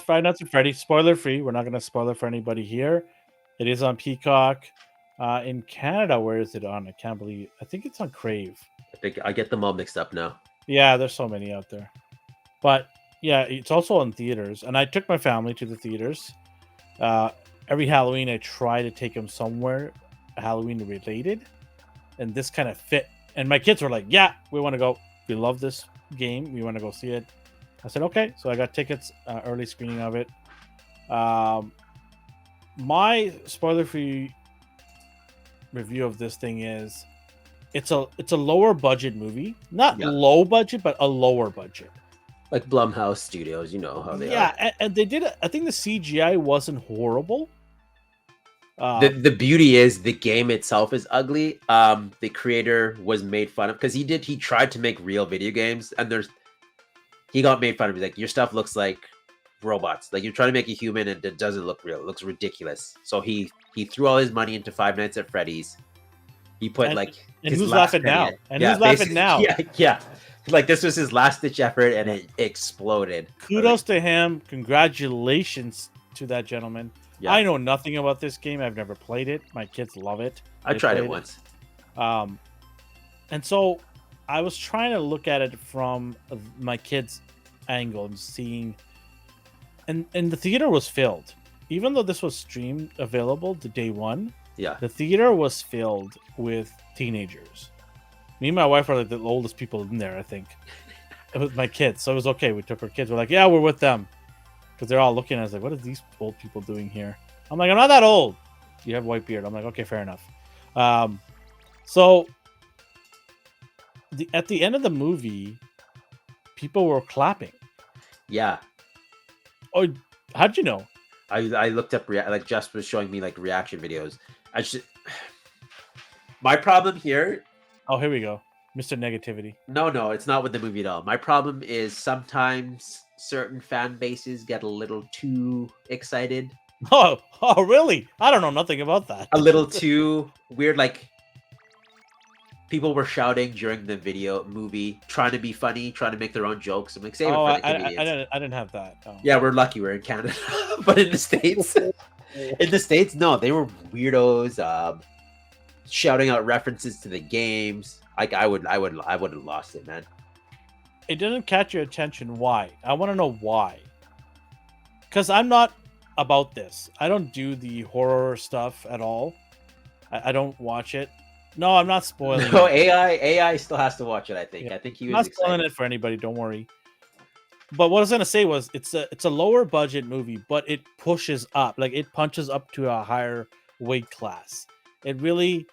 Five Nights at Freddy. Spoiler free. We're not going to spoil it for anybody here. It is on Peacock. In Canada, where is it on? I can't believe. I think it's on Crave. I think I get them all mixed up now. Yeah, there's so many out there. But yeah, it's also in theaters. And I took my family to the theaters. Every Halloween, I try to take them somewhere Halloween related. And this kind of fit. And my kids were like, yeah, we want to go. We love this game. We want to go see it. I said, okay. So I got tickets, early screening of it. My spoiler-free review of this thing is it's a lower budget movie. Not low budget, but a lower budget. Like Blumhouse Studios, you know how they are. Yeah, and they did it. I think the CGI wasn't horrible. The beauty is the game itself is ugly. The creator was made fun of because he tried to make real video games, and he got made fun of. He's like, your stuff looks like robots. Like you're trying to make a human, and it doesn't look real. It looks ridiculous. So he threw all his money into Five Nights at Freddy's. He put and who's laughing now? And who's laughing now? Yeah. Like this was his last ditch effort, and it exploded. Kudos to him. Congratulations to that gentleman. Yeah. I know nothing about this game. I've never played it. My kids love it. I tried it once. And so I was trying to look at it from my kids' angle and seeing, and the theater was filled. Even though this was streamed available to day one, the theater was filled with teenagers. Me and my wife are like the oldest people in there, I think. It was my kids, so it was okay. We took our kids. We're like, yeah, we're with them. Because they're all looking at us like, what are these old people doing here? I'm like, I'm not that old. You have white beard. I'm like, okay, fair enough. So at the end of the movie, people were clapping. Yeah. Oh, how'd you know? I looked up, like Jess was showing me like reaction videos. My problem here. Oh, here we go. Mr. Negativity. No, it's not with the movie at all. My problem is sometimes certain fan bases get a little too excited. Oh, really? I don't know nothing about that. A little too weird. Like people were shouting during the movie, trying to be funny, trying to make their own jokes. I'm like, save it for the comedians. I didn't have that. Oh. Yeah, we're lucky we're in Canada, but in the States, no, they were weirdos. Shouting out references to the games. Like I would have lost it, man. It didn't catch your attention. Why? I want to know why. Because I'm not about this. I don't do the horror stuff at all. I don't watch it. No, I'm not spoiling. No, AI still has to watch it. I think. Yeah. I think he was not spoiling it for anybody. Don't worry. But what I was gonna say was it's a lower budget movie, but it pushes up. Like it punches up to a higher weight class. It really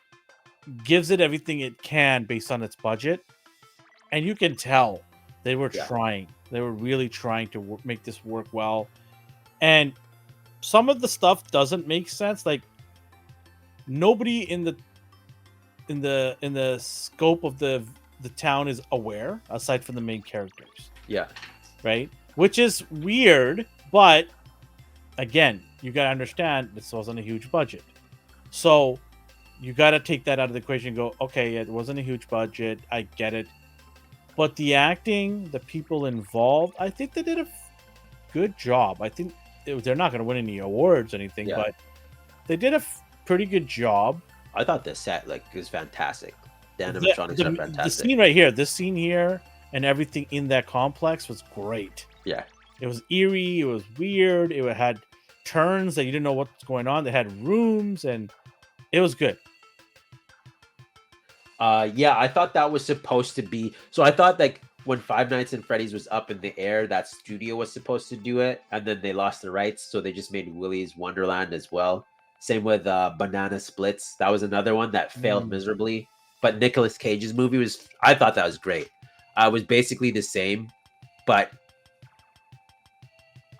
gives it everything it can based on its budget, and you can tell they were trying. They were really trying to make this work well, and some of the stuff doesn't make sense. Like nobody in the scope of the town is aware, aside from the main characters. Yeah, right. Which is weird, but again, you gotta understand this wasn't a huge budget, so. You got to take that out of the equation and go, okay, it wasn't a huge budget. I get it. But the acting, the people involved, I think they did a good job. I think they're not going to win any awards or anything, but they did a pretty good job. I thought the set was fantastic. The animatronics are fantastic. The scene right here, this scene here, and everything in that complex was great. Yeah. It was eerie. It was weird. It had turns that you didn't know what's going on. They had rooms, and it was good. I thought that was supposed to be. So I thought like when Five Nights at Freddy's was up in the air, that studio was supposed to do it, and then they lost the rights, so they just made Willy's Wonderland as well. Same with Banana Splits. That was another one that failed miserably. But Nicolas Cage's movie I thought that was great. It was basically the same, but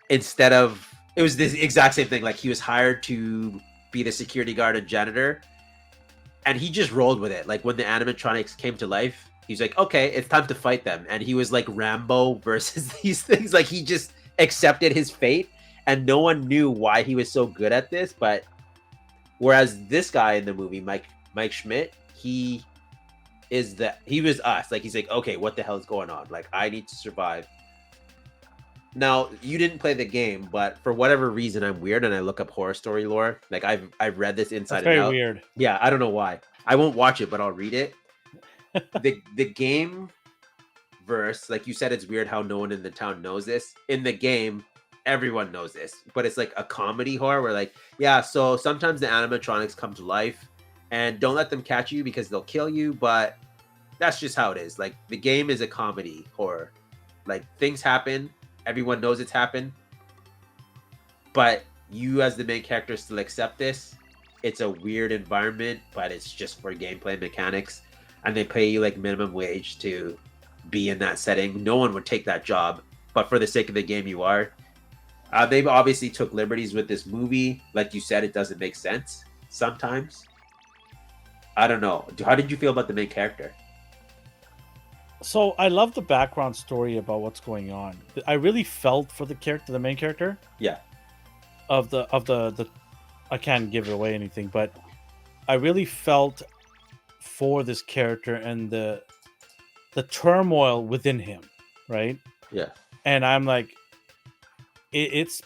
instead of, it was this exact same thing. Like he was hired to be the security guard and janitor, and he just rolled with it. Like when the animatronics came to life, he's like, okay, it's time to fight them. And he was like Rambo versus these things. Like he just accepted his fate, and no one knew why he was so good at this. But whereas this guy in the movie, Mike Schmidt, he was us. Like he's like, okay, what the hell is going on? Like I need to survive. Now, you didn't play the game, but for whatever reason, I'm weird and I look up horror story lore. Like I've read this That's inside and very out. weird. Yeah, I don't know why. I won't watch it, but I'll read it. The game verse, like you said, it's weird how no one in the town knows this. In the game, everyone knows this, but it's like a comedy horror where like, yeah, so sometimes the animatronics come to life and don't let them catch you because they'll kill you, but that's just how it is. Like the game is a comedy horror. Like things happen, everyone knows it's happened, but you as the main character still accept this. It's a weird environment, but it's just for gameplay mechanics, and they pay you like minimum wage to be in that setting. No one would take that job, but for the sake of the game, you are. They've obviously took liberties with this movie. Like you said, it doesn't make sense sometimes. I don't know. How did you feel about the main character? So I love the background story about what's going on. I really felt for the character, the main character Yeah, of the. I can't give away anything, but I really felt for this character and the turmoil within him, right? yeah, And I'm like, it's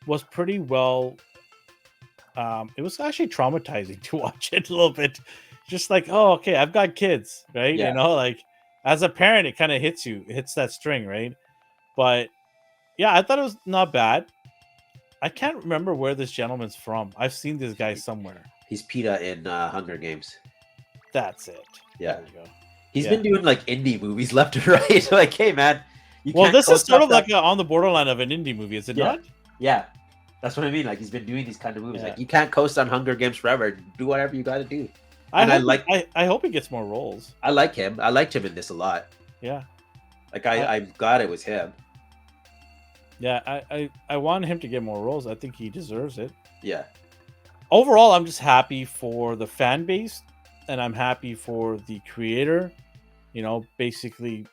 was pretty well. It was actually traumatizing to watch it a little bit. Just like, oh, okay, I've got kids, right? yeah. Like as a parent, it kind of hits you, it hits that string, right? But yeah, I thought it was not bad. I can't remember where this gentleman's from. I've seen this guy somewhere. He's PETA in Hunger Games. That's it. Yeah. There you go. He's Yeah. been doing like indie movies left and right. Like, hey man, you Well, can't this is coast sort up of that- like on the borderline of an indie movie, is it Yeah. not? Yeah, that's what I mean. Like he's been doing these kind of movies. Yeah. Like you can't coast on Hunger Games forever. Do whatever you got to do. I And I hope like- I hope he gets more roles. I like him. I liked him in this a lot. Yeah. Like I'm glad it was him. Yeah, I want him to get more roles. I think he deserves it. Yeah, Overall, I'm just happy for the fan base and I'm happy for the creator. Basically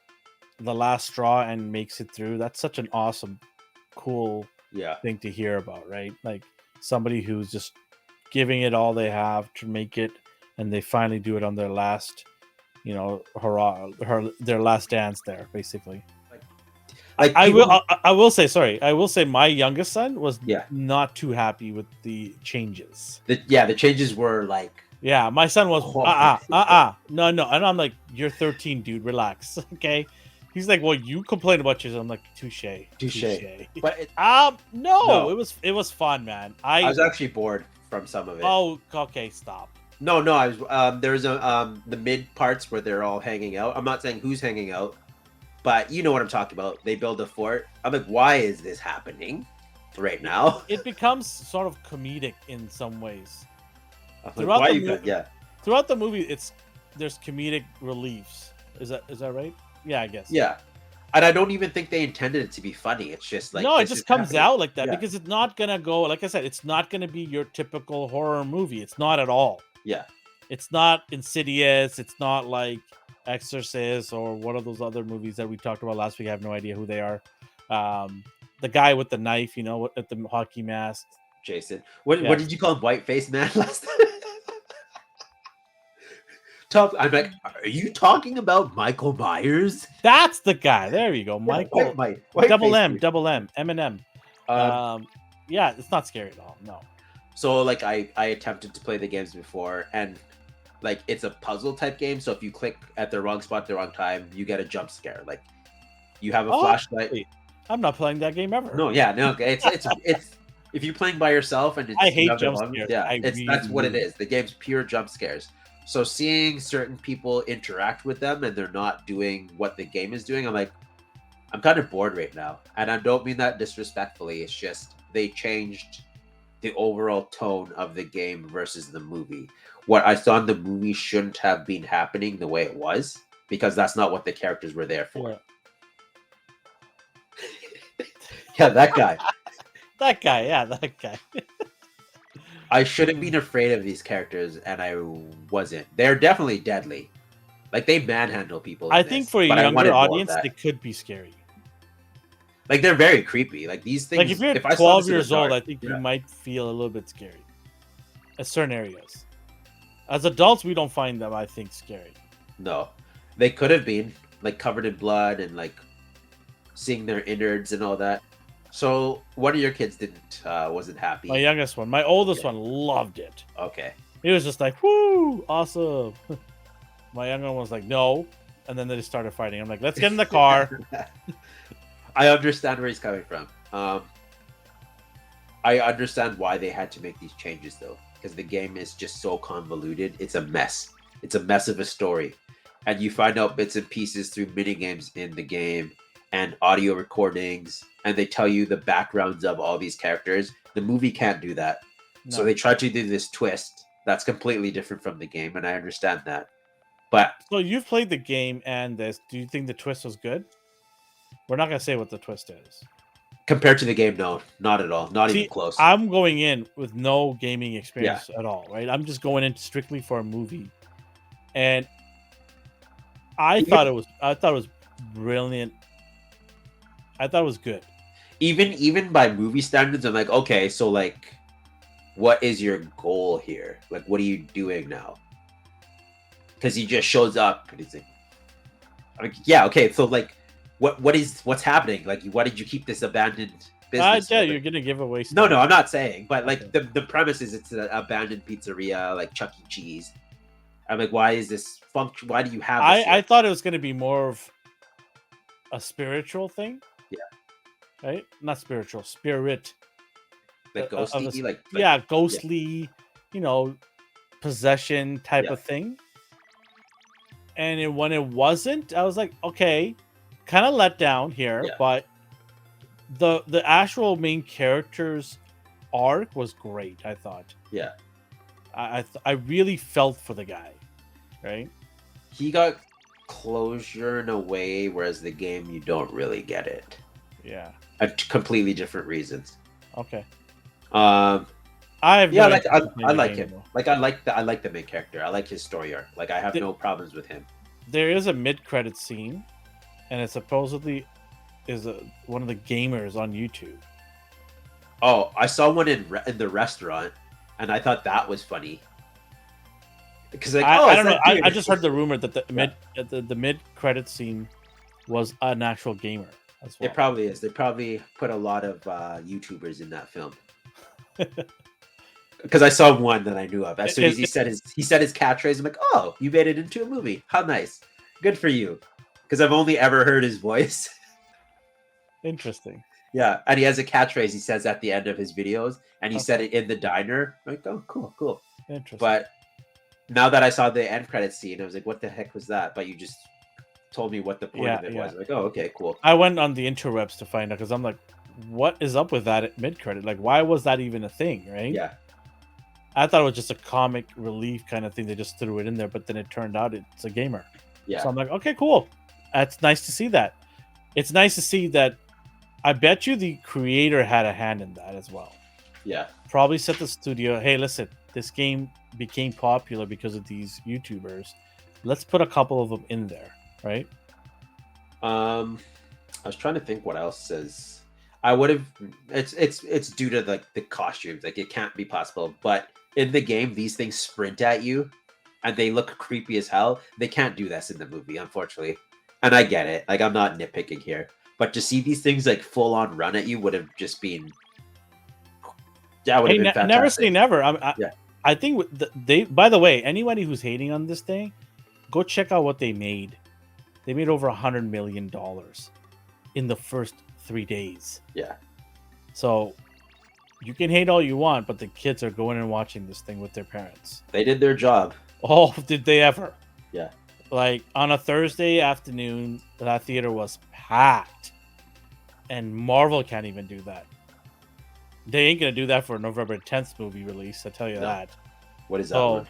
the last straw and makes it through. That's such an awesome, cool yeah, thing to hear about, right? Like somebody who's just giving it all they have to make it, and they finally do it on their last, hurrah, their last dance there, basically. like I people- will. I will say. Sorry. I will say my youngest son was Yeah. not too happy with the changes. the changes were like Yeah, my son was Oh. no, and I'm like, you're 13, dude, relax, okay. He's like, well, you complain about yours. I'm like, touche. but it, No, No. it was fun, man. I was actually bored from some of it. Oh, okay, stop. No, I was there was the mid parts where they're all hanging out. I'm not saying who's hanging out, but you know what I'm talking about. They build a fort. I'm like, why is this happening right now? It becomes sort of comedic in some ways. I'm like, Throughout why the you got, movie- yeah. Throughout the movie, there's comedic reliefs. Is that right? Yeah, I guess. Yeah. And I don't even think they intended it to be funny. It's just like no, it this just is comes happening. out like that Yeah. because it's not gonna go. Like I said, it's not gonna be your typical horror movie. It's not at all. Yeah. It's not Insidious. It's not like Exorcist or one of those other movies that we talked about last week. I have no idea who they are. The guy with the knife, at the hockey mask. Jason. What Yeah. did you call him? White face man last time? I'm like, are you talking about Michael Myers? That's the guy. There you go, Michael. White Double face M, dude. double M, Eminem. Yeah, it's not scary at all. No. So like I attempted to play the games before, and like it's a puzzle type game. So if you click at the wrong spot at the wrong time, you get a jump scare. Like you have a Oh, flashlight. wait. I'm not playing that game ever. No, yeah, no. It's if you're playing by yourself and it's, I you hate have the jump wrong- scares. Yeah, I that's really, what it really- is. The game's pure jump scares. So seeing certain people interact with them and they're not doing what the game is doing, I'm like, I'm kind of bored right now. And I don't mean that disrespectfully. It's just they changed the overall tone of the game versus the movie. What I saw in the movie shouldn't have been happening the way it was because that's not what the characters were there for. Yeah. Yeah, that guy. That guy, yeah, that guy. I should have been afraid of these characters, and I wasn't. They're definitely deadly. Like they manhandle people. in I this, think for a but I wanted younger more of audience, that. they could be scary. Like they're very creepy. Like these things. Like if you're I saw 12 this in the years old, dark- I think yeah. you might feel a little bit scary at certain areas. As adults, we don't find them, I think, scary. No, they could have been like covered in blood and like seeing their innards and all that. So one of your kids wasn't happy. My youngest one. My oldest one loved it. Okay. He was just like, "Woo, awesome." My younger one was like, "No," and then they just started fighting. I'm like, "Let's get in the car." I understand where he's coming from. I understand why they had to make these changes though, because the game is just so convoluted. It's a mess. It's a mess of a story, and you find out bits and pieces through mini games in the game and audio recordings, and they tell you the backgrounds of all these characters. The movie can't do that, so No. they tried to do this twist that's completely different from the game, and I understand that. But So you've played the game and this. Do you think the twist was good? We're not gonna say what the twist is. compared to the game, no, not at all, not even See, close. I'm going in with no gaming experience at all, right? I'm just going in strictly for a movie, and I Even- thought it was brilliant. I thought it was good. even by movie standards, I'm like, okay, so like, what is your goal here? Like, what are you doing now? Because he just shows up and he's like, yeah, okay, so like, what's happening? Like, why did you keep this abandoned business? Yeah, you're gonna give away No, stuff. I'm not saying, but like Okay. the premise is it's an abandoned pizzeria, like Chuck E. Cheese. I'm like, why is this function? Why do you have this? I here? thought it was gonna be more of a spiritual thing. Yeah. Right? Not spiritual, spirit. Like of a ghosty, like yeah, ghostly, possession type Yeah. of thing. And when it wasn't, I was like, okay, kind of let down here, Yeah. but the actual main character's arc was great. I thought. Yeah. I really felt for the guy, right? He got closure in a way, whereas the game you don't really get it. Yeah. Completely different reasons. Okay. Um, I have yeah, no like interest in playing I the like game, him. though. Like I like the main character. I like his story arc. Like I have The- no problems with him. There is a mid-credit scene, and it supposedly is one of the gamers on YouTube. Oh, I saw one in the restaurant, and I thought that was funny. Because like, I is don't know. that dude? I just heard the rumor that the Yeah. mid-credit scene was an actual gamer as well. It probably is. They probably put a lot of YouTubers in that film. Because I saw one that I knew of. As soon as he said his catchphrase, I'm like, oh, you made it into a movie. How nice. Good for you. Because I've only ever heard his voice. Interesting. Yeah, and he has a catchphrase he says at the end of his videos, and he Okay. said it in the diner. I'm like, oh, cool. Interesting. But now that I saw the end credit scene, I was like, what the heck was that? But you just told me what the point of it was. I'm like, oh, okay, cool. I went on the interwebs to find out because I'm like, what is up with that at mid-credit? Like, why was that even a thing, right? Yeah. I thought it was just a comic relief kind of thing. They just threw it in there, but then it turned out it's a gamer. Yeah. So I'm like, okay, cool. That's nice to see that. It's nice to see that. I bet you the creator had a hand in that as well. Yeah. Probably set the studio, hey, listen, this game became popular because of these YouTubers. Let's put a couple of them in there, right? I was trying to think what else is. I would have. It's due to like the costumes. Like it can't be possible. But in the game, these things sprint at you, and they look creepy as hell. They can't do this in the movie, unfortunately. And I get it. Like I'm not nitpicking here, but to see these things like full on run at you would have just been. That would have been fantastic. Never say never. Yeah. I think they. By the way, anybody who's hating on this thing, go check out what they made. They made over $100 million in the first 3 days. Yeah. So you can hate all you want, but the kids are going and watching this thing with their parents. They did their job. Oh, did they ever? Yeah. Like on a Thursday afternoon, that theater was packed. And Marvel can't even do that. They ain't gonna do that for a November 10th movie release, I tell you No. that. What is that Oh, one?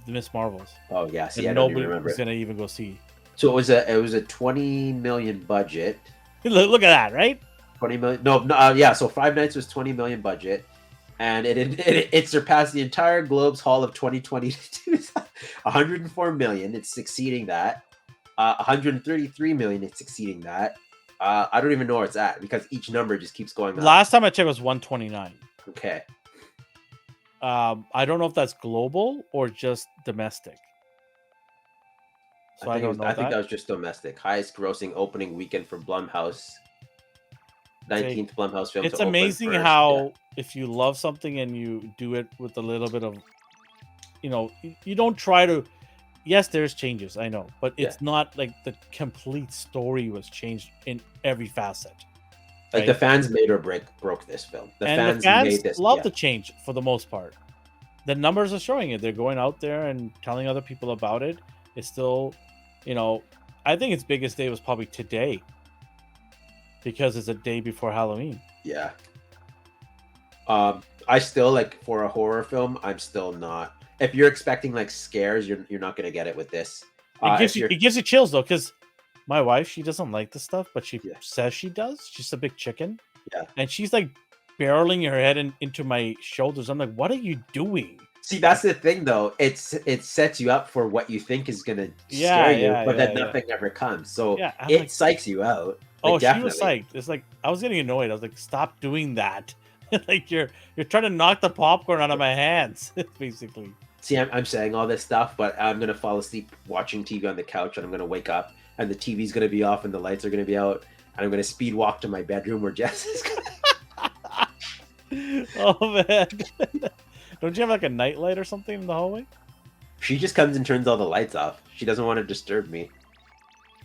the Miss Marvels. Oh yeah. See, And I don't even nobody remember. was gonna even go see. So it was a 20 million budget. Look at that, right? 20 million. No, yeah. So Five Nights was 20 million budget, and it surpassed the entire Globe's haul of 2022. 104 million. It's succeeding that. 133 million. It's succeeding that. I don't even know where it's at because each number just keeps going up. Last time I checked was 129. Okay. I don't know if that's global or just domestic. so I don't know I think that. that was just domestic. Highest grossing opening weekend for Blumhouse. Say, 19th Blumhouse film to it's open amazing first. Yeah. how if you love something and you do it with a little bit of, you don't try to. Yes, there's changes, I know, but Yeah. it's not like the complete story was changed in every facet. Like the Right? fans made or broke this film. The And the fans fans made this. love Yeah. the change for the most part. The numbers are showing it. They're going out there and telling other people about it. It's still, I think its biggest day was probably today because it's a day before Halloween. Yeah. I still like for a horror film. I'm still not. If you're expecting like scares, you're not gonna get it with this. It gives you chills though, because my wife, she doesn't like this stuff, but she Yeah. says she does. She's a big chicken. Yeah. And she's like barreling her head into my shoulders. I'm like, what are you doing? See, that's the thing though. It sets you up for what you think is gonna Yeah, scare you, yeah, but yeah, then yeah. nothing ever comes. So Yeah, I'm it like, psychs you out. oh, Like, she was definitely. psyched. It's like I was getting annoyed. I was like, stop doing that. Like you're trying to knock the popcorn out of my hands, basically. See, I'm saying all this stuff, but I'm gonna fall asleep watching TV on the couch, and I'm gonna wake up, and the TV's gonna be off, and the lights are gonna be out, and I'm gonna speed walk to my bedroom where Jess is. Oh man. Don't you have like a nightlight or something in the hallway? She just comes and turns all the lights off. She doesn't want to disturb me.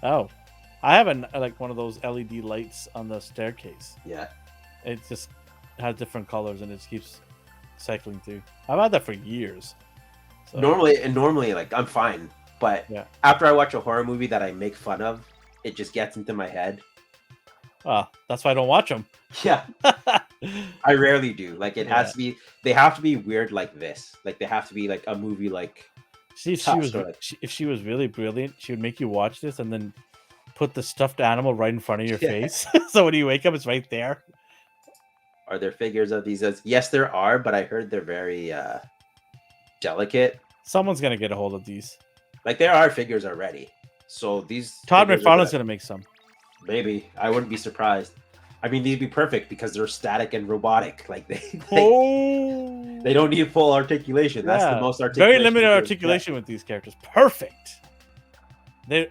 Oh. I have like one of those LED lights on the staircase. Yeah. It just has different colors and it just keeps cycling through. I've had that for years. So, Normally, like I'm fine, but yeah. after I watch a horror movie that I make fun of, it just gets into my head. That's why I don't watch them. Yeah, I rarely do. Like it has to be. They have to be weird like this. Like they have to be like a movie like. See, if she was really brilliant, she would make you watch this and then put the stuffed animal right in front of your face. So when you wake up, it's right there. Are there figures of these? Yes, there are, but I heard they're very delicate. Someone's gonna get a hold of these. Like there are figures already. So these. Todd McFarlane's gonna make some. Maybe I wouldn't be surprised. I mean, they'd be perfect because they're static and robotic. Like they don't need full articulation. That's the most articulation. Very limited articulation with these characters. Perfect. They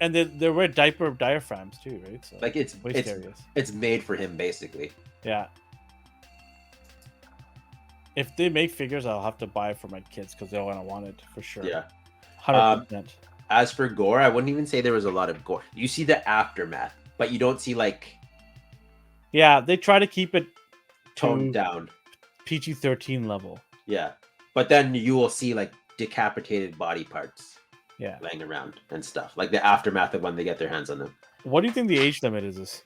wear diaphragms too, right? So like it's made for him basically. Yeah. If they make figures, I'll have to buy it for my kids because they're gonna want it for sure. Yeah, 100%. As for gore, I wouldn't even say there was a lot of gore. You see the aftermath, but you don't see like. Yeah, they try to keep it toned down, PG-13 level. Yeah, but then you will see like decapitated body parts. Yeah, laying around and stuff like the aftermath of when they get their hands on them. What do you think the age limit is? This?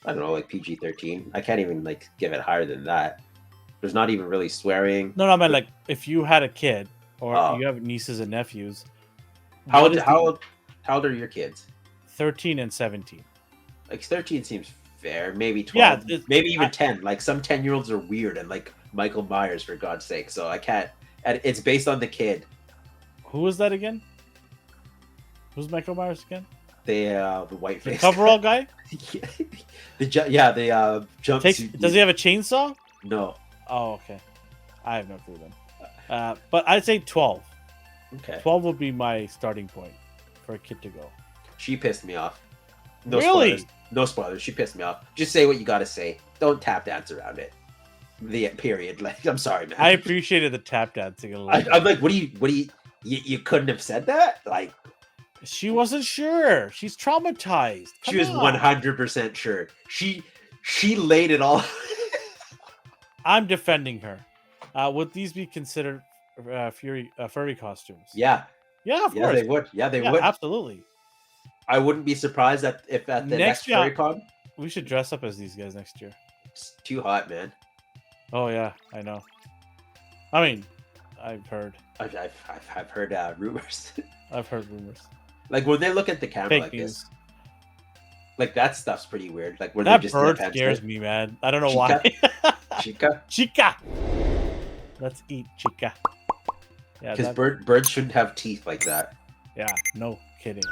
I don't know, like PG-13. I can't even like give it higher than that. There's not even really swearing. No, I mean like if you had a kid or you have nieces and nephews. How old are your kids? 13 and 17. Like 13 seems fair. Maybe 12. Yeah, maybe even 10. Like some 10-year-olds are weird and like Michael Myers for God's sake. So I can't. And it's based on the kid. Who was that again? Who's Michael Myers again? The white face. The coverall guy? the jumpsuit. Does he have a chainsaw? No. Oh, okay. I have no clue then. But I'd say 12. Okay. 12 would be my starting point for a kid to go. She pissed me off. No really? Spoilers. No spoilers. She pissed me off. Just say what you gotta say. Don't tap dance around it. The period. Like, I'm sorry, man. I appreciated the tap dancing a lot. I'm like, what do you couldn't have said that? Like, she wasn't sure. She's traumatized. She was 100% sure. She laid it all. I'm defending her. Would these be considered furry costumes? Yeah. Yeah, of course. Yeah, they would. Yeah, they would. Absolutely. I wouldn't be surprised if at the next FurryCon. We should dress up as these guys next year. It's too hot, man. Oh yeah, I know. I mean, I've heard. I've heard rumors. I've heard rumors. Like when they look at the camera Fake like news. this, like that stuff's pretty weird. Like where that they just bird scares me, man. I don't know why. Chica. Chica. Let's eat chica. Yeah, because birds shouldn't have teeth like that. Yeah, no kidding.